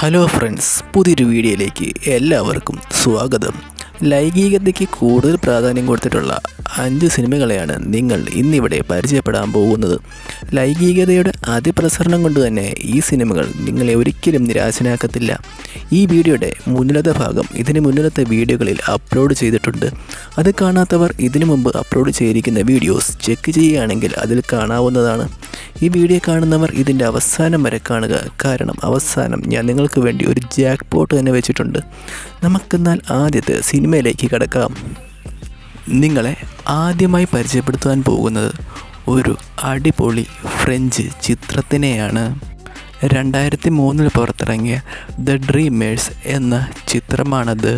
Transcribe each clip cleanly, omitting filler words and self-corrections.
Hello friends, പുതിയൊരു വീഡിയോയിലേക്ക് എല്ലാവർക്കും സ്വാഗതം. ലൈംഗികതയ്ക്ക് കൂടുതൽ പ്രാധാന്യം കൊടുത്തിട്ടുള്ള 5 സിനിമകളെയാണ് നിങ്ങൾ ഇന്നിവിടെ പരിചയപ്പെടാൻ പോകുന്നത്. ലൈംഗികതയുടെ അതിപ്രസരണം കൊണ്ട് തന്നെ ഈ സിനിമകൾ നിങ്ങളെ ഒരിക്കലും നിരാശനാക്കത്തില്ല. ഈ വീഡിയോയുടെ മുന്നിലത്തെ ഭാഗം ഇതിന് മുന്നിലത്തെ വീഡിയോകളിൽ അപ്ലോഡ് ചെയ്തിട്ടുണ്ട്. അത് കാണാത്തവർ ഇതിനു മുമ്പ് അപ്ലോഡ് ചെയ്തിരിക്കുന്ന വീഡിയോസ് ചെക്ക് ചെയ്യുകയാണെങ്കിൽ അതിൽ കാണാവുന്നതാണ്. ഈ വീഡിയോ കാണുന്നവർ ഇതിൻ്റെ അവസാനം വരെ കാണുക, കാരണം അവസാനം ഞാൻ നിങ്ങൾക്ക് വേണ്ടി ഒരു ജാക്ക് പോട്ട് തന്നെ വെച്ചിട്ടുണ്ട്. നമുക്കെന്നാൽ ആദ്യത്തെ സിനിമയിലേക്ക് കടക്കാം. നിങ്ങളെ ആദ്യമായി പരിചയപ്പെടുത്താൻ പോകുന്നത് ഒരു അടിപൊളി ഫ്രഞ്ച് ചിത്രത്തിനെയാണ്. 2003 പുറത്തിറങ്ങിയ ദ ഡ്രീമേഴ്സ് എന്ന ചിത്രമാണത്.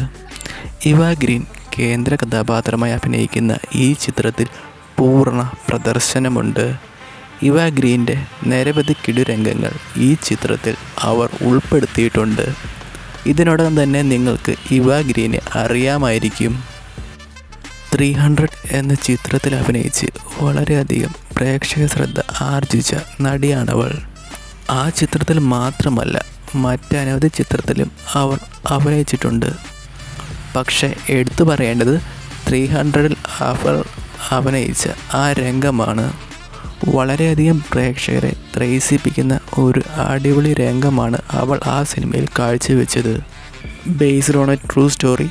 ഇവ ഗ്രീൻ കേന്ദ്ര കഥാപാത്രമായി അഭിനയിക്കുന്ന ഈ ചിത്രത്തിൽ പൂർണ്ണ പ്രദർശനമുണ്ട്. ഇവ ഗ്രീൻ്റെ നിരവധി കിടുരംഗങ്ങൾ ഈ ചിത്രത്തിൽ അവർ ഉൾപ്പെടുത്തിയിട്ടുണ്ട്. ഇതിനോടകം തന്നെ നിങ്ങൾക്ക് ഇവ ഗ്രീനെ അറിയാമായിരിക്കും. 300 എന്ന ചിത്രത്തിൽ അഭിനയിച്ച് വളരെയധികം പ്രേക്ഷക ശ്രദ്ധ ആർജിച്ച നടിയാണവൾ. ആ ചിത്രത്തിൽ മാത്രമല്ല, മറ്റനവധി ചിത്രത്തിലും അവർ അഭിനയിച്ചിട്ടുണ്ട്. പക്ഷേ എടുത്തു പറയേണ്ടത് 300-ൽ അവൾ അഭിനയിച്ച ആ രംഗമാണ്. വളരെയധികം പ്രേക്ഷകരെ ത്രസിപ്പിക്കുന്ന ഒരു അടിപൊളി രംഗമാണ് അവൾ ആ സിനിമയിൽ കാഴ്ചവെച്ചത്. Based on a true story,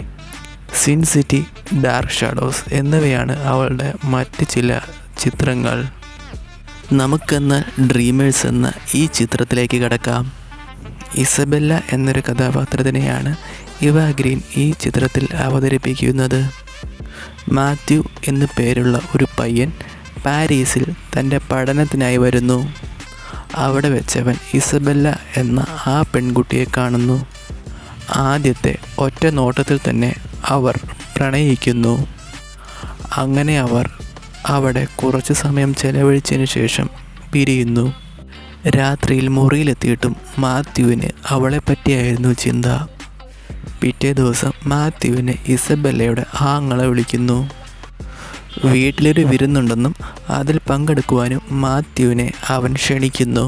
Sin City, Dark Shadows എന്നിവയാണ് അവളുടെ മറ്റ് ചില ചിത്രങ്ങൾ. നമുക്കെന്നാൽ ഡ്രീമേഴ്സ് എന്ന ഈ ചിത്രത്തിലേക്ക് കടക്കാം. ഇസബെല്ല എന്നൊരു കഥാപാത്രത്തിനെയാണ് ഇവ ഗ്രീൻ ഈ ചിത്രത്തിൽ അവതരിപ്പിക്കുന്നത്. മാത്യു എന്നു പേരുള്ള ഒരു പയ്യൻ പാരീസിൽ തൻ്റെ പഠനത്തിനായി വരുന്നു. അവിടെ വെച്ചവൻ ഇസബെല്ല എന്ന ആ പെൺകുട്ടിയെ കാണുന്നു. ആദ്യത്തെ ഒറ്റ നോട്ടത്തിൽ തന്നെ അവർ പ്രണയിക്കുന്നു. അങ്ങനെ അവർ അവിടെ കുറച്ച് സമയം ചെലവഴിച്ചതിന് ശേഷം പിരിയുന്നു. രാത്രിയിൽ മുറിയിലെത്തിയിട്ടും മാത്യുവിന് അവളെ പറ്റിയായിരുന്നു ചിന്ത. പിറ്റേ ദിവസം മാത്യുവിന് ഇസബെല്ലയുടെ ആങ്ങളെ വിളിക്കുന്നു. വീട്ടിലൊരു വിരുന്നുണ്ടെന്നും അതിൽ പങ്കെടുക്കുവാനും മാത്യുവിനെ അവൻ ക്ഷണിക്കുന്നു.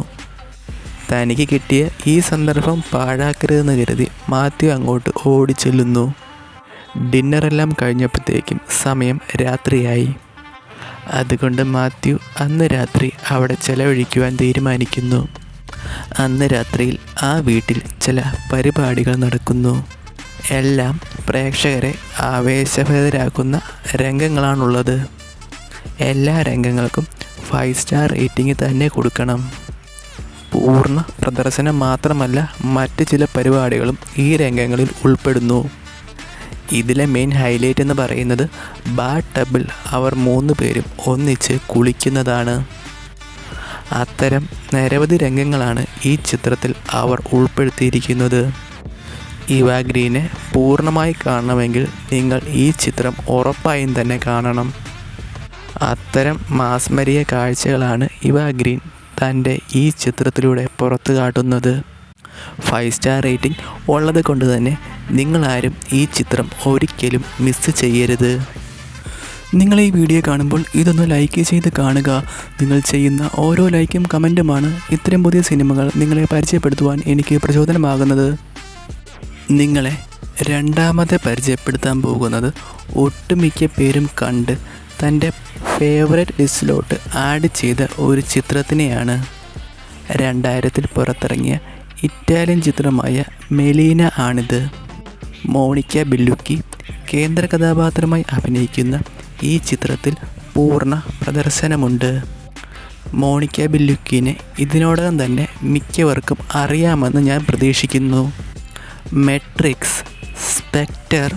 തനിക്ക് കിട്ടിയ ഈ സന്ദർഭം പാഴാക്കരുതെന്ന് കരുതി മാത്യു അങ്ങോട്ട് ഓടിച്ചെല്ലുന്നു. ഡിന്നറെല്ലാം കഴിഞ്ഞപ്പോഴത്തേക്കും സമയം രാത്രിയായി. അതുകൊണ്ട് മാത്യു അന്ന് രാത്രി അവിടെ ചെലവഴിക്കുവാൻ തീരുമാനിക്കുന്നു. അന്ന് രാത്രിയിൽ ആ വീട്ടിൽ ചില പരിപാടികൾ നടക്കുന്നു. എല്ലാം പ്രേക്ഷകരെ ആവേശഭരിതരാക്കുന്ന രംഗങ്ങളാണുള്ളത്. എല്ലാ രംഗങ്ങൾക്കും 5 സ്റ്റാർ റേറ്റിംഗ് തന്നെ കൊടുക്കണം. പൂർണ്ണ പ്രദർശനം മാത്രമല്ല, മറ്റ് ചില പരിപാടികളും ഈ രംഗങ്ങളിൽ ഉൾപ്പെടുന്നു. ഇതിലെ മെയിൻ ഹൈലൈറ്റ് എന്ന് പറയുന്നത് ബാത്ത് ടബിൽ അവർ 3 പേരും ഒന്നിച്ച് കുളിക്കുന്നതാണ്. അത്തരം നിരവധി രംഗങ്ങളാണ് ഈ ചിത്രത്തിൽ അവർ ഉൾപ്പെടുത്തിയിരിക്കുന്നത്. ഇവ ഗ്രീനെ പൂർണ്ണമായി കാണണമെങ്കിൽ നിങ്ങൾ ഈ ചിത്രം ഉറപ്പായും തന്നെ കാണണം. അത്തരം മാസ്മരിക കാഴ്ചകളാണ് ഇവ ഗ്രീൻ തൻ്റെ ഈ ചിത്രത്തിലൂടെ പുറത്തു കാട്ടുന്നത്. 5 സ്റ്റാർ റേറ്റിംഗ് ഉള്ളത് കൊണ്ട് തന്നെ നിങ്ങളാരും ഈ ചിത്രം ഒരിക്കലും മിസ് ചെയ്യരുത്. നിങ്ങൾ ഈ വീഡിയോ കാണുമ്പോൾ ഇതൊന്ന് ലൈക്ക് ചെയ്ത് കാണുക. നിങ്ങൾ ചെയ്യുന്ന ഓരോ ലൈക്കും കമൻറ്റുമാണ് ഇത്തരം പുതിയ സിനിമകൾ നിങ്ങളെ പരിചയപ്പെടുത്തുവാൻ എനിക്ക് പ്രചോദനമാകുന്നത്. നിങ്ങളെ രണ്ടാമത്തെ പരിചയപ്പെടുത്താൻ പോകുന്നത് ഒട്ടുമിക്ക പേരും കണ്ട് തൻ്റെ ഫേവറേറ്റ് ലിസ്റ്റിലോട്ട് ആഡ് ചെയ്ത ഒരു ചിത്രത്തിനെയാണ്. 2000-ൽ പുറത്തിറങ്ങിയ ഇറ്റാലിയൻ ചിത്രമായ മെലീന ആണിത്. മോണിക്ക ബെല്ലുക്കി കേന്ദ്ര കഥാപാത്രമായി അഭിനയിക്കുന്ന ഈ ചിത്രത്തിൽ പൂർണ്ണ പ്രദർശനമുണ്ട്. മോണിക്ക ബെല്ലുക്കിനെ ഇതിനോടകം തന്നെ മിക്കവർക്കും അറിയാമെന്ന് ഞാൻ പ്രതീക്ഷിക്കുന്നു. മെട്രിക്സ്, സ്പെക്ടർ,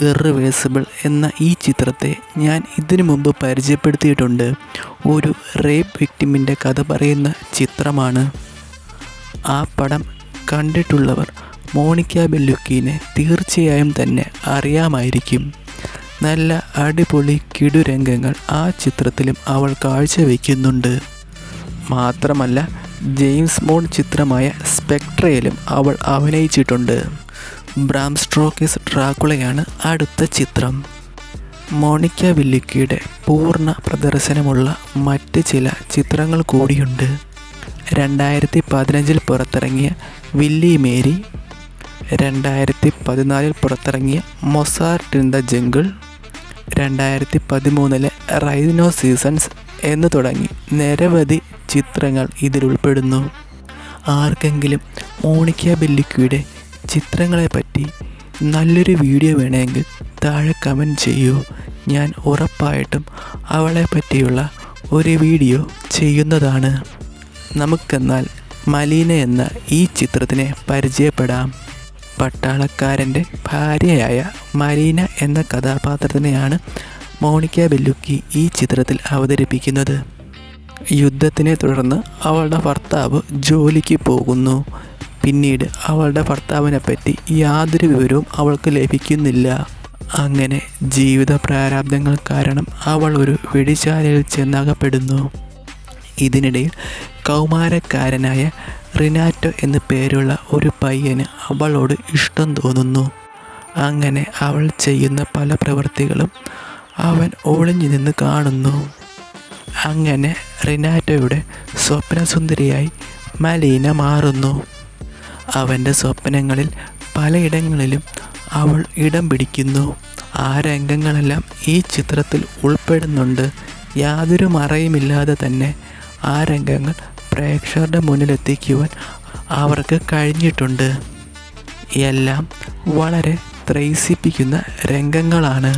ഇറിവേഴ്സിബിൾ എന്ന ഈ ചിത്രത്തെ ഞാൻ ഇതിനു മുമ്പ് പരിചയപ്പെടുത്തിയിട്ടുണ്ട്. ഒരു റേപ്പ് വിക്ടിമിൻ്റെ കഥ പറയുന്ന ചിത്രമാണ്. ആ പടം കണ്ടിട്ടുള്ളവർ മോണിക്ക ബെല്ലുക്കിനെ തീർച്ചയായും തന്നെ അറിയാമായിരിക്കും. നല്ല അടിപൊളി കിടുരംഗങ്ങൾ ആ ചിത്രത്തിലും അവൾ കാഴ്ചവെക്കുന്നുണ്ട്. മാത്രമല്ല, ജെയിംസ് ബോണ്ട് ചിത്രമായ സ്പെക്ട്രയിലും അവൾ അഭിനയിച്ചിട്ടുണ്ട്. ബ്രാം സ്റ്റോക്കേഴ്സ് ഡ്രാക്കുളയാണ് അടുത്ത ചിത്രം. മോണിക്ക ബെല്ലുക്കിയുടെ പൂർണ്ണ പ്രദർശനമുള്ള മറ്റ് ചില ചിത്രങ്ങൾ കൂടിയുണ്ട്. 2015 പുറത്തിറങ്ങിയ വില്ലി മേരി, 2014 പുറത്തിറങ്ങിയ Mozart in the jungle, 2013 rhino seasons എന്ന് തുടങ്ങി നിരവധി ചിത്രങ്ങൾ ഇതിലുൾപ്പെടുന്നു. ആർക്കെങ്കിലും മോണിക്ക ബെല്ലുച്ചിയുടെ ചിത്രങ്ങളെപ്പറ്റി നല്ലൊരു വീഡിയോ വേണമെങ്കിൽ താഴെ കമൻറ്റ് ചെയ്യൂ. ഞാൻ ഉറപ്പായിട്ടും അവളെ പറ്റിയുള്ള ഒരു വീഡിയോ ചെയ്യുന്നതാണ്. നമുക്കെന്നാൽ മലീന എന്ന ഈ ചിത്രത്തിനെ പരിചയപ്പെടാം. പട്ടാളക്കാരൻ്റെ ഭാര്യയായ മലീന എന്ന കഥാപാത്രത്തിനെയാണ് മോണിക്ക ബെല്ലുച്ചി ഈ ചിത്രത്തിൽ അവതരിപ്പിക്കുന്നത്. യുദ്ധത്തിനെ തുടർന്ന് അവളുടെ ഭർത്താവ് ജോലിക്ക് പോകുന്നു. പിന്നീട് അവളുടെ ഭർത്താവിനെപ്പറ്റി യാതൊരു വിവരവും അവൾക്ക് ലഭിക്കുന്നില്ല. അങ്ങനെ ജീവിത പ്രാരാബ്ദങ്ങൾ കാരണം അവൾ ഒരു വെടിശാലയിൽ ചെന്നകപ്പെടുന്നു. ഇതിനിടയിൽ കൗമാരക്കാരനായ റിനാറ്റോ എന്നു പേരുള്ള ഒരു പയ്യന് അവളോട് ഇഷ്ടം തോന്നുന്നു. അങ്ങനെ അവൾ ചെയ്യുന്ന പല പ്രവൃത്തികളും അവൻ ഒളിഞ്ഞു നിന്ന് കാണുന്നു. അങ്ങനെ റിനാറ്റോയുടെ സ്വപ്നസുന്ദരിയായി മലീന മാറുന്നു. അവൻ്റെ സ്വപ്നങ്ങളിൽ പലയിടങ്ങളിലും അവൾ ഇടം പിടിക്കുന്നു. ആ രംഗങ്ങളെല്ലാം ഈ ചിത്രത്തിൽ ഉൾപ്പെടുന്നുണ്ട്. യാതൊരു മറയുമില്ലാതെ തന്നെ ആ രംഗങ്ങൾ പ്രേക്ഷകരുടെ മുന്നിലെത്തിക്കുവാൻ അവർക്ക് കഴിഞ്ഞിട്ടുണ്ട്. എല്ലാം വളരെ ത്രസിപ്പിക്കുന്ന രംഗങ്ങളാണ്.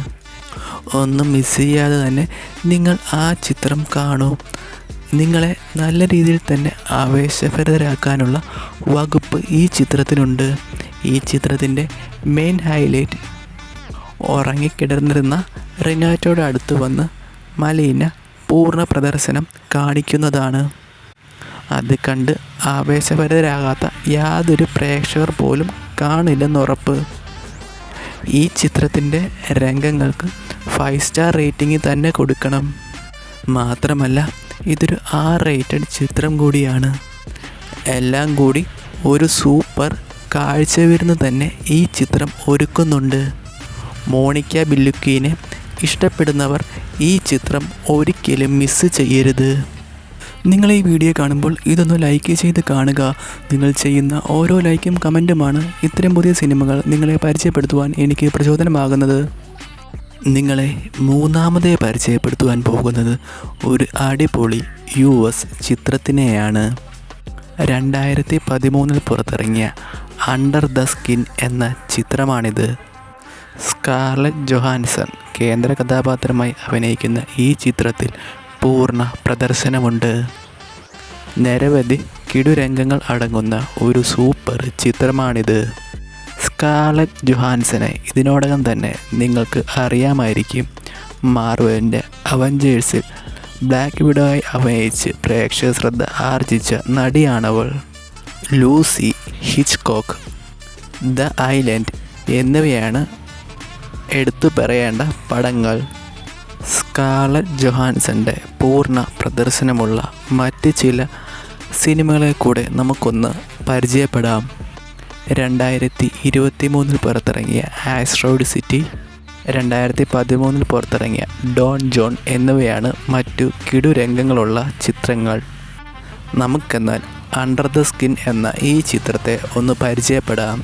ഒന്നും മിസ് ചെയ്യാതെ തന്നെ നിങ്ങൾ ആ ചിത്രം കാണൂ. നിങ്ങളെ നല്ല രീതിയിൽ തന്നെ ആവേശഭരിതരാക്കാനുള്ള വകുപ്പ് ഈ ചിത്രത്തിനുണ്ട്. ഈ ചിത്രത്തിൻ്റെ മെയിൻ ഹൈലൈറ്റ് ഉറങ്ങിക്കിടന്നിരുന്ന റിനാറ്റോയുടെ അടുത്ത് വന്ന് മലീന പൂർണ്ണ പ്രദർശനം കാണിക്കുന്നതാണ്. അത് കണ്ട് ആവേശഭരിതരാകാത്ത യാതൊരു പ്രേക്ഷകർ പോലും കാണില്ലെന്നുറപ്പ്. ഈ ചിത്രത്തിൻ്റെ രംഗങ്ങൾക്ക് 5 സ്റ്റാർ റേറ്റിംഗ് തന്നെ കൊടുക്കണം. മാത്രമല്ല ഇതൊരു R റേറ്റഡ് ചിത്രം കൂടിയാണ്. എല്ലാം കൂടി ഒരു സൂപ്പർ കാഴ്ചവിരുന്ന് തന്നെ ഈ ചിത്രം ഒരുക്കുന്നുണ്ട്. മോണിക്ക ബെല്ലുച്ചിനെ ഇഷ്ടപ്പെടുന്നവർ ഈ ചിത്രം ഒരിക്കലും മിസ് ചെയ്യരുത്. നിങ്ങൾ ഈ വീഡിയോ കാണുമ്പോൾ ഇതൊന്ന് ലൈക്ക് ചെയ്ത് കാണുക. നിങ്ങൾ ചെയ്യുന്ന ഓരോ ലൈക്കും കമൻറ്റുമാണ് ഇത്തരം പുതിയ സിനിമകൾ നിങ്ങളെ പരിചയപ്പെടുത്തുവാൻ എനിക്ക് പ്രചോദനമാകുന്നത്. നിങ്ങളെ മൂന്നാമതായി പരിചയപ്പെടുത്തുവാൻ പോകുന്നത് ഒരു അടിപൊളി US ചിത്രത്തിനെയാണ്. 2013 പുറത്തിറങ്ങിയ അണ്ടർ ദ സ്കിൻ എന്ന ചിത്രമാണിത്. സ്കാർലെറ്റ് ജൊഹാൻസൺ കേന്ദ്ര കഥാപാത്രമായി അഭിനയിക്കുന്ന ഈ ചിത്രത്തിൽ പൂർണ്ണ പ്രദർശനമുണ്ട്. നിരവധി കിടുരംഗങ്ങൾ അടങ്ങുന്ന ഒരു സൂപ്പർ ചിത്രമാണിത്. സ്കാർലെറ്റ് ജൊഹാൻസനെ ഇതിനോടകം തന്നെ നിങ്ങൾക്ക് അറിയാമായിരിക്കും. മാർവലിൻ്റെ അവഞ്ചേഴ്സിൽ ബ്ലാക്ക് വിഡോയായി അഭിനയിച്ച് പ്രേക്ഷക ശ്രദ്ധ ആർജിച്ച നടിയാണവൾ. ലൂസി, ഹിച്ച്കോക്ക്, ദ ഐലൻഡ് എന്നിവയാണ് എടുത്തു പറയേണ്ട പടങ്ങൾ. സ്കാർലെറ്റ് ജൊഹാൻസൻ്റെ പൂർണ്ണ പ്രദർശനമുള്ള മറ്റ് ചില സിനിമകളെ കൂടെ നമുക്കൊന്ന് പരിചയപ്പെടാം. 2023 പുറത്തിറങ്ങിയ ആസ്ട്രോയിഡ് സിറ്റി, 2013 പുറത്തിറങ്ങിയ ഡോൺ ജോൺ എന്നിവയാണ് മറ്റു കിടുരംഗങ്ങളുള്ള ചിത്രങ്ങൾ. നമുക്കെന്നാൽ അണ്ടർ ദ സ്കിൻ എന്ന ഈ ചിത്രത്തെ ഒന്ന് പരിചയപ്പെടാം.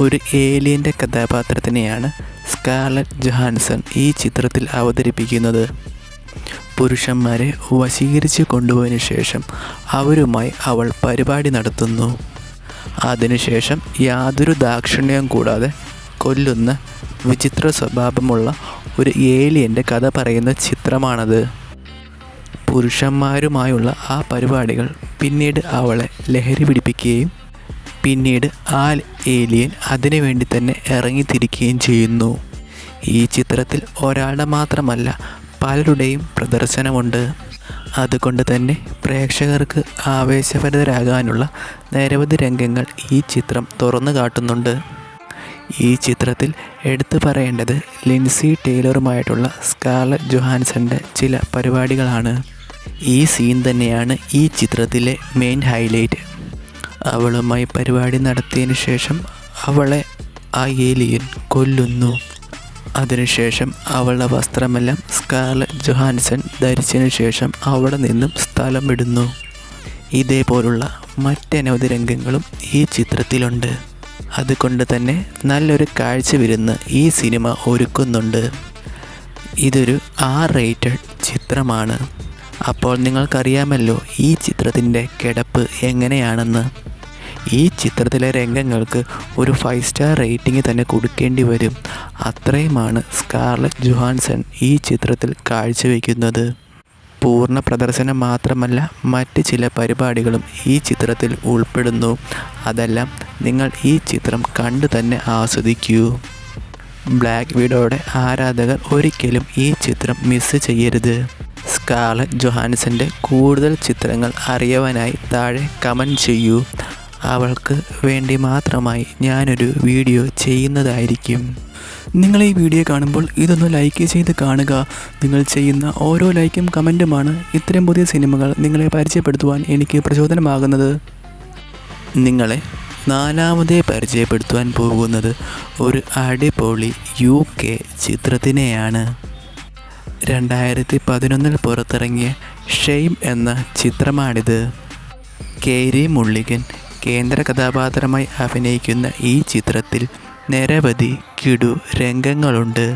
ഒരു ഏലിയൻ്റെ കഥാപാത്രത്തിനെയാണ് സ്കാർലെറ്റ് ജൊഹാൻസൺ ഈ ചിത്രത്തിൽ അവതരിപ്പിക്കുന്നത്. പുരുഷന്മാരെ വശീകരിച്ച് കൊണ്ടുപോയതിനു ശേഷം അവരുമായി അവൾ പരിപാടി നടത്തുന്നു. അതിനുശേഷം യാതൊരു ദാക്ഷിണ്യവും കൂടാതെ കൊല്ലുന്ന വിചിത്ര സ്വഭാവമുള്ള ഒരു ഏലിയൻ്റെ കഥ പറയുന്ന ചിത്രമാണത്. പുരുഷന്മാരുമായുള്ള ആ പരിപാടികൾ പിന്നീട് അവളെ ലഹരി പിടിപ്പിക്കുകയും പിന്നീട് ആ ഏലിയൻ അതിനു വേണ്ടി തന്നെ ഇറങ്ങിത്തിരിക്കുകയും ചെയ്യുന്നു. ഈ ചിത്രത്തിൽ ഒരാളുടെ മാത്രമല്ല പലരുടെയും പ്രദർശനമുണ്ട്. അതുകൊണ്ട് തന്നെ പ്രേക്ഷകർക്ക് ആവേശഭരിതരാകാനുള്ള നിരവധി രംഗങ്ങൾ ഈ ചിത്രം തുറന്നു കാട്ടുന്നുണ്ട്. ഈ ചിത്രത്തിൽ എടുത്തു പറയേണ്ടത് ലിൻസി ടൈലറുമായിട്ടുള്ള സ്കാർലെറ്റ് ജൊഹാൻസൻ്റെ ചില പരിപാടികളാണ്. ഈ സീൻ തന്നെയാണ് ഈ ചിത്രത്തിലെ മെയിൻ ഹൈലൈറ്റ്. അവളുമായി പരിപാടി നടത്തിയതിനു ശേഷം അവളെ ആ ഏലിയൻ കൊല്ലുന്നു. അതിനുശേഷം അവളുടെ വസ്ത്രമെല്ലാം സ്കാർലെറ്റ് ജൊഹാൻസൺ ധരിച്ചതിനു ശേഷം അവിടെ നിന്നും സ്ഥലം വിടുന്നു. ഇതേപോലുള്ള മറ്റനവധി രംഗങ്ങളും ഈ ചിത്രത്തിലുണ്ട്. അതുകൊണ്ട് തന്നെ നല്ലൊരു കാഴ്ച വിരുന്ന് ഈ സിനിമ ഒരുക്കുന്നുണ്ട്. ഇതൊരു R-rated ചിത്രമാണ്. അപ്പോൾ നിങ്ങൾക്കറിയാമല്ലോ ഈ ചിത്രത്തിൻ്റെ കിടപ്പ് എങ്ങനെയാണെന്ന്. ഈ ചിത്രത്തിലെ രംഗങ്ങൾക്ക് ഒരു 5 സ്റ്റാർ റേറ്റിംഗ് തന്നെ കൊടുക്കേണ്ടി വരും. അത്രയുമാണ് സ്കാർലറ്റ് ജൊഹാൻസൺ ഈ ചിത്രത്തിൽ കാഴ്ചവെക്കുന്നത്. പൂർണ്ണ പ്രദർശനം മാത്രമല്ല, മറ്റ് ചില പരിപാടികളും ഈ ചിത്രത്തിൽ ഉൾപ്പെടുന്നു. അതെല്ലാം നിങ്ങൾ ഈ ചിത്രം കണ്ടു തന്നെ ആസ്വദിക്കൂ. ബ്ലാക്ക് വിഡോയുടെ ആരാധകർ ഒരിക്കലും ഈ ചിത്രം മിസ് ചെയ്യരുത്. സ്കാർലറ്റ് ജൊഹാൻസൻ്റെ കൂടുതൽ ചിത്രങ്ങൾ അറിയുവാനായി താഴെ കമൻറ്റ് ചെയ്യൂ. അവൾക്ക് വേണ്ടി മാത്രമായി ഞാനൊരു വീഡിയോ ചെയ്യുന്നതായിരിക്കും. നിങ്ങൾ ഈ വീഡിയോ കാണുമ്പോൾ ഇതൊന്ന് ലൈക്ക് ചെയ്ത് കാണുക. നിങ്ങൾ ചെയ്യുന്ന ഓരോ ലൈക്കും കമൻറ്റുമാണ് ഇത്തരം പുതിയ സിനിമകൾ നിങ്ങളെ പരിചയപ്പെടുത്തുവാൻ എനിക്ക് പ്രചോദനമാകുന്നത്. നിങ്ങളെ നാലാമതേ പരിചയപ്പെടുത്തുവാൻ പോകുന്നത് ഒരു അടിപൊളി UK ചിത്രത്തിനെയാണ്. 2011 പുറത്തിറങ്ങിയ ഷെയിം എന്ന ചിത്രമാണിത്. കേരി മുള്ളിഗൻ കേന്ദ്ര കഥാപാത്രമായി അഭിനയിക്കുന്ന ഈ ചിത്രത്തിൽ നിരവധി കിടു രംഗങ്ങളുണ്ട്.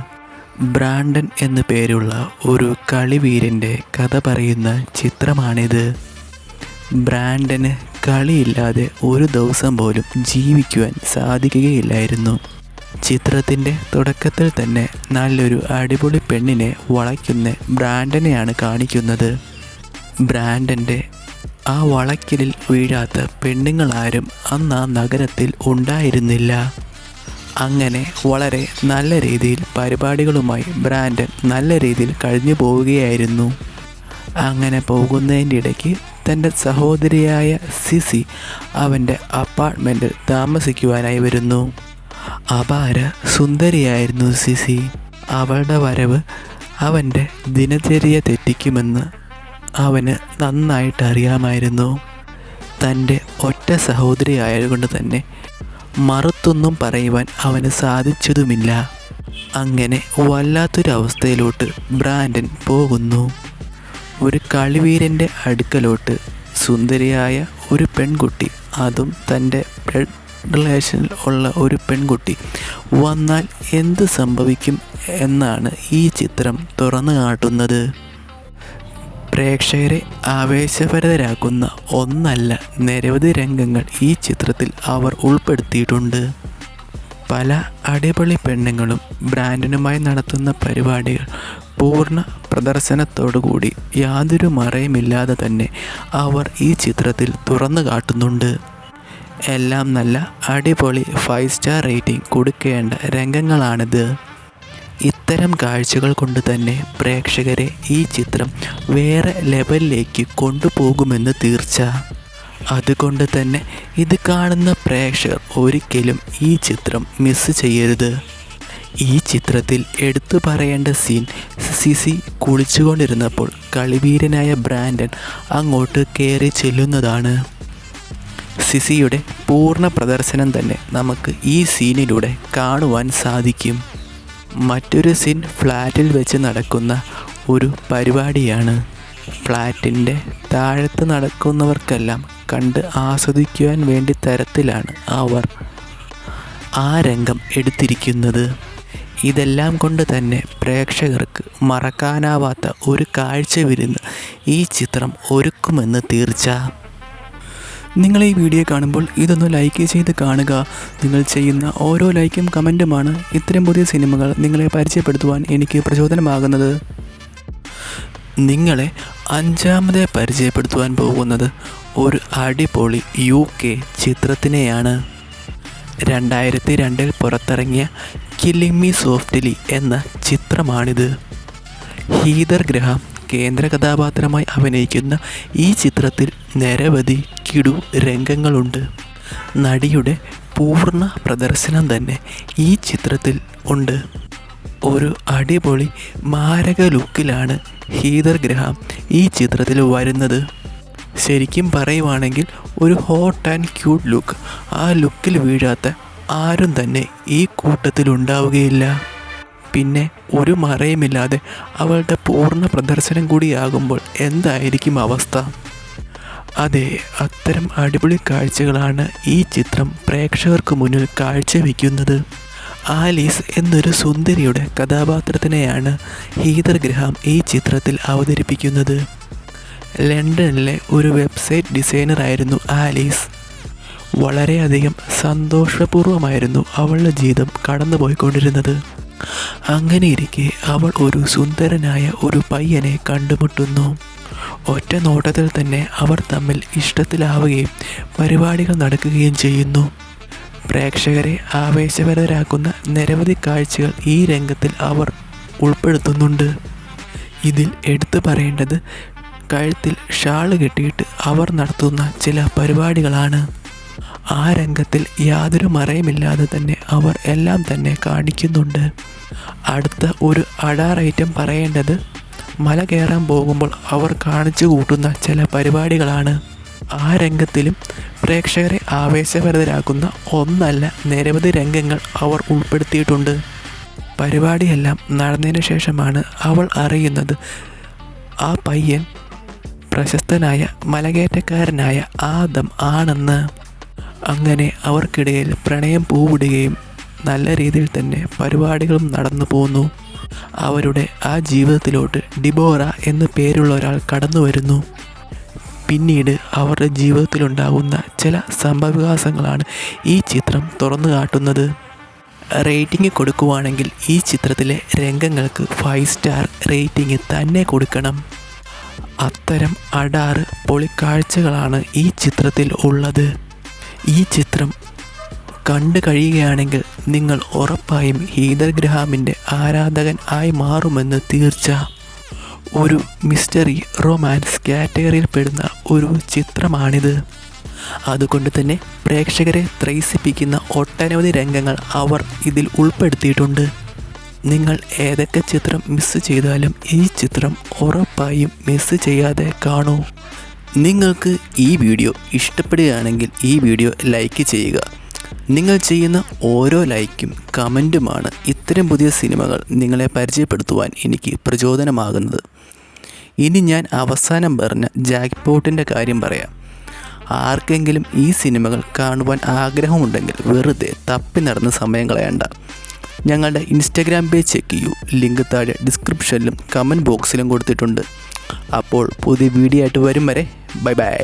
ബ്രാൻഡൻ എന്നു പേരുള്ള ഒരു കളിവീരൻ്റെ കഥ പറയുന്ന ചിത്രമാണിത്. ബ്രാൻഡന് കളിയില്ലാതെ ഒരു ദിവസം പോലും ജീവിക്കുവാൻ സാധിക്കുകയില്ലായിരുന്നു. ചിത്രത്തിൻ്റെ തുടക്കത്തിൽ തന്നെ നല്ലൊരു അടിപൊളി പെണ്ണിനെ വളയ്ക്കുന്ന ബ്രാൻഡനെയാണ് കാണിക്കുന്നത്. ബ്രാൻഡൻ്റെ ആ വളയ്ക്കലിൽ വീഴാത്ത പെണ്ണുങ്ങളാരും അന്ന് ആ നഗരത്തിൽ ഉണ്ടായിരുന്നില്ല. അങ്ങനെ വളരെ നല്ല രീതിയിൽ പരിപാടികളുമായി ബ്രാൻഡൻ നല്ല രീതിയിൽ കഴിഞ്ഞു പോവുകയായിരുന്നു. അങ്ങനെ പോകുന്നതിൻ്റെ ഇടയ്ക്ക് തൻ്റെ സഹോദരിയായ സിസി അവൻ്റെ അപ്പാർട്ട്മെൻറ്റിൽ താമസിക്കുവാനായി വരുന്നു. അപാര സുന്ദരിയായിരുന്നു സിസി. അവളുടെ വരവ് അവൻ്റെ ദിനചര്യ തെറ്റിക്കുമെന്ന് അവന് നന്നായിട്ട് അറിയാമായിരുന്നു. തൻ്റെ ഒറ്റ സഹോദരി ആയതുകൊണ്ട് തന്നെ മറുത്തൊന്നും പറയുവാൻ അവന് സാധിച്ചതുമില്ല. അങ്ങനെ വല്ലാത്തൊരവസ്ഥയിലോട്ട് ബ്രാൻഡൻ പോകുന്നു. ഒരു കളിവീരൻ്റെ അടുക്കലോട്ട് സുന്ദരിയായ ഒരു പെൺകുട്ടി, അതും തൻ്റെ ബ്ലഡ് റിലേഷനിൽ ഉള്ള ഒരു പെൺകുട്ടി വന്നാൽ എന്ത് സംഭവിക്കും എന്നാണ് ഈ ചിത്രം തുറന്നു കാട്ടുന്നത്. പ്രേക്ഷകരെ ആവേശഭരിതരാക്കുന്ന ഒന്നല്ല നിരവധി രംഗങ്ങൾ ഈ ചിത്രത്തിൽ അവർ ഉൾപ്പെടുത്തിയിട്ടുണ്ട്. പല അടിപൊളി പെണ്ണുങ്ങളും ബ്രാൻഡനുമായി നടത്തുന്ന പരിപാടികൾ പൂർണ്ണ പ്രദർശനത്തോടുകൂടി യാതൊരു മറയുമില്ലാതെ തന്നെ അവർ ഈ ചിത്രത്തിൽ തുറന്നു കാട്ടുന്നുണ്ട്. എല്ലാം നല്ല അടിപൊളി 5 സ്റ്റാർ റേറ്റിംഗ് കൊടുക്കേണ്ട രംഗങ്ങളാണിത്. ഇത്തരം കാഴ്ചകൾ കൊണ്ട് തന്നെ പ്രേക്ഷകരെ ഈ ചിത്രം വേറെ ലെവലിലേക്ക് കൊണ്ടുപോകുമെന്ന് തീർച്ച. അതുകൊണ്ട് തന്നെ ഇത് കാണുന്ന പ്രേക്ഷകർ ഒരിക്കലും ഈ ചിത്രം മിസ് ചെയ്യരുത്. ഈ ചിത്രത്തിൽ എടുത്തു പറയേണ്ട സീൻ, സിസി കുളിച്ചുകൊണ്ടിരുന്നപ്പോൾ കളിവീരനായ ബ്രാൻഡൻ അങ്ങോട്ട് കയറി ചെല്ലുന്നതാണ്. സിസിയുടെ പൂർണ്ണ പ്രദർശനം തന്നെ നമുക്ക് ഈ സീനിലൂടെ കാണുവാൻ സാധിക്കും. മറ്റൊരു സീൻ ഫ്ലാറ്റിൽ വെച്ച് നടക്കുന്ന ഒരു പരിപാടിയാണ്. ഫ്ലാറ്റിൻ്റെ താഴത്ത് നടക്കുന്നവർക്കെല്ലാം കണ്ട് ആസ്വദിക്കുവാൻ വേണ്ടി തരത്തിലാണ് അവർ ആ രംഗം എടുത്തിരിക്കുന്നത്. ഇതെല്ലാം കൊണ്ട് തന്നെ പ്രേക്ഷകർക്ക് മറക്കാനാവാത്ത ഒരു കാഴ്ച വിരുന്ന് ഈ ചിത്രം ഒരുക്കുമെന്ന് തീർച്ച. നിങ്ങൾ ഈ വീഡിയോ കാണുമ്പോൾ ഇതൊന്ന് ലൈക്ക് ചെയ്ത് കാണുക. നിങ്ങൾ ചെയ്യുന്ന ഓരോ ലൈക്കും കമൻറ്റുമാണ് ഇത്തരം പുതിയ സിനിമകൾ നിങ്ങളെ പരിചയപ്പെടുത്തുവാൻ എനിക്ക് പ്രചോദനമാകുന്നത്. നിങ്ങളെ അഞ്ചാമതെ പരിചയപ്പെടുത്തുവാൻ പോകുന്നത് ഒരു അടിപൊളി UK ചിത്രത്തിനെയാണ്. 2002 പുറത്തിറങ്ങിയ കില്ലിംഗ് മീ സോഫ്റ്റ്ലി എന്ന ചിത്രമാണിത്. ഹീദർ ഗ്രഹാം കേന്ദ്ര കഥാപാത്രമായി അഭിനയിക്കുന്ന ഈ ചിത്രത്തിൽ നിരവധി കിടു രംഗങ്ങളുണ്ട്. നടിയുടെ പൂർണ്ണ പ്രദർശനം തന്നെ ഈ ചിത്രത്തിൽ ഉണ്ട്. ഒരു അടിപൊളി മാരക ലുക്കിലാണ് ഹീദർ ഗ്രഹാം ഈ ചിത്രത്തിൽ വരുന്നത്. ശരിക്കും പറയുവാണെങ്കിൽ ഒരു ഹോട്ട് ആൻഡ് ക്യൂട്ട് ലുക്ക്. ആ ലുക്കിൽ വീഴാത്ത ആരും തന്നെ ഈ കൂട്ടത്തിലുണ്ടാവുകയില്ല. പിന്നെ ഒരു മറയുമില്ലാതെ അവളുടെ പൂർണ്ണ പ്രദർശനം കൂടിയാകുമ്പോൾ എന്തായിരിക്കും അവസ്ഥ? അതെ, അത്തരം അടിപൊളി കാഴ്ചകളാണ് ഈ ചിത്രം പ്രേക്ഷകർക്ക് മുന്നിൽ കാഴ്ചവെക്കുന്നത്. ആലീസ് എന്നൊരു സുന്ദരിയുടെ കഥാപാത്രത്തിനെയാണ് ഹീദർ ഗ്രഹാം ഈ ചിത്രത്തിൽ അവതരിപ്പിക്കുന്നത്. ലണ്ടനിലെ ഒരു വെബ്സൈറ്റ് ഡിസൈനറായിരുന്നു ആലീസ്. വളരെയധികം സന്തോഷപൂർവമായിരുന്നു അവളുടെ ജീവിതം കടന്നുപോയിക്കൊണ്ടിരുന്നത്. അങ്ങനെയിരിക്കെ അവൾ ഒരു സുന്ദരനായ ഒരു പയ്യനെ കണ്ടുമുട്ടുന്നു. ഒറ്റ നോട്ടത്തിൽ തന്നെ അവർ തമ്മിൽ ഇഷ്ടത്തിലാവുകയും പരിപാടികൾ നടക്കുകയും ചെയ്യുന്നു. പ്രേക്ഷകരെ ആവേശഭരിതരാക്കുന്ന നിരവധി കാഴ്ചകൾ ഈ രംഗത്തിൽ അവർ ഉൾപ്പെടുത്തുന്നുണ്ട്. ഇതിൽ എടുത്തു പറയേണ്ടത് കഴുത്തിൽ ഷാള് കെട്ടിയിട്ട് അവർ നടത്തുന്ന ചില പരിപാടികളാണ്. ആ രംഗത്തിൽ യാതൊരു മറയുമില്ലാതെ തന്നെ അവർ എല്ലാം തന്നെ കാണിക്കുന്നുണ്ട്. അടുത്ത ഒരു അഡാർ ഐറ്റം പറയേണ്ടത് മല കയറാൻ പോകുമ്പോൾ അവർ കാണിച്ചു കൂട്ടുന്ന ചില പരിപാടികളാണ്. ആ രംഗത്തിലും പ്രേക്ഷകരെ ആവേശഭരിതരാക്കുന്ന ഒന്നല്ല നിരവധി രംഗങ്ങൾ അവർ ഉൾപ്പെടുത്തിയിട്ടുണ്ട്. പരിപാടിയെല്ലാം നടന്നതിന് ശേഷമാണ് അവൾ അറിയുന്നത് ആ പയ്യൻ പ്രശസ്തനായ മലകയറ്റക്കാരനായ ആദം ആണെന്ന്. അങ്ങനെ അവർക്കിടയിൽ പ്രണയം പൂവിടുകയും നല്ല രീതിയിൽ തന്നെ പരിപാടികളും നടന്നു പോന്നു. അവരുടെ ആ ജീവിതത്തിലോട്ട് ഡിബോറ എന്നു പേരുള്ള ഒരാൾ കടന്നു വരുന്നു. പിന്നീട് അവരുടെ ജീവിതത്തിലുണ്ടാകുന്ന ചില സംഭവവികാസങ്ങളാണ് ഈ ചിത്രം തുറന്നു കാട്ടുന്നത്. റേറ്റിംഗ് കൊടുക്കുവാണെങ്കിൽ ഈ ചിത്രത്തിലെ രംഗങ്ങൾക്ക് 5 സ്റ്റാർ റേറ്റിംഗ് തന്നെ കൊടുക്കണം. അത്തരം അടാറ് പൊളിക്കാഴ്ചകളാണ് ഈ ചിത്രത്തിൽ ഉള്ളത്. ഈ ചിത്രം കണ്ടു കഴിയുകയാണെങ്കിൽ നിങ്ങൾ ഉറപ്പായും ഹീദർ ഗ്രഹാമിൻ്റെ ആരാധകൻ ആയി മാറുമെന്ന് തീർച്ച. ഒരു മിസ്റ്ററി റൊമാൻസ് കാറ്റഗറിയിൽ പെടുന്ന ഒരു ചിത്രമാണിത്. അതുകൊണ്ട് തന്നെ പ്രേക്ഷകരെ ത്രസിപ്പിക്കുന്ന ഒട്ടനവധി രംഗങ്ങൾ അവർ ഇതിൽ ഉൾപ്പെടുത്തിയിട്ടുണ്ട്. നിങ്ങൾ ഏതൊക്കെ ചിത്രം മിസ് ചെയ്താലും ഈ ചിത്രം ഉറപ്പായും മിസ് ചെയ്യാതെ കാണൂ. നിങ്ങൾക്ക് ഈ വീഡിയോ ഇഷ്ടപ്പെടുകയാണെങ്കിൽ ഈ വീഡിയോ ലൈക്ക് ചെയ്യുക. നിങ്ങൾ ചെയ്യുന്ന ഓരോ ലൈക്കും കമൻറ്റുമാണ് ഇത്തരം പുതിയ സിനിമകൾ നിങ്ങളെ പരിചയപ്പെടുത്തുവാൻ എനിക്ക് പ്രചോദനമാകുന്നത്. ഇനി ഞാൻ അവസാനം പറഞ്ഞ ജാക്ക് പോട്ടിൻ്റെ കാര്യം പറയാം. ആർക്കെങ്കിലും ഈ സിനിമകൾ കാണുവാൻ ആഗ്രഹമുണ്ടെങ്കിൽ വെറുതെ തപ്പി നടന്ന് സമയം കളയണ്ട. ഞങ്ങളുടെ ഇൻസ്റ്റാഗ്രാം പേജ് ചെക്ക് ചെയ്യൂ. ലിങ്ക് താഴെ ഡിസ്ക്രിപ്ഷനിലും കമൻറ്റ് ബോക്സിലും കൊടുത്തിട്ടുണ്ട്. അപ്പോൾ പുതിയ വീഡിയോ ആയിട്ട് വരും വരെ ബൈ ബൈ.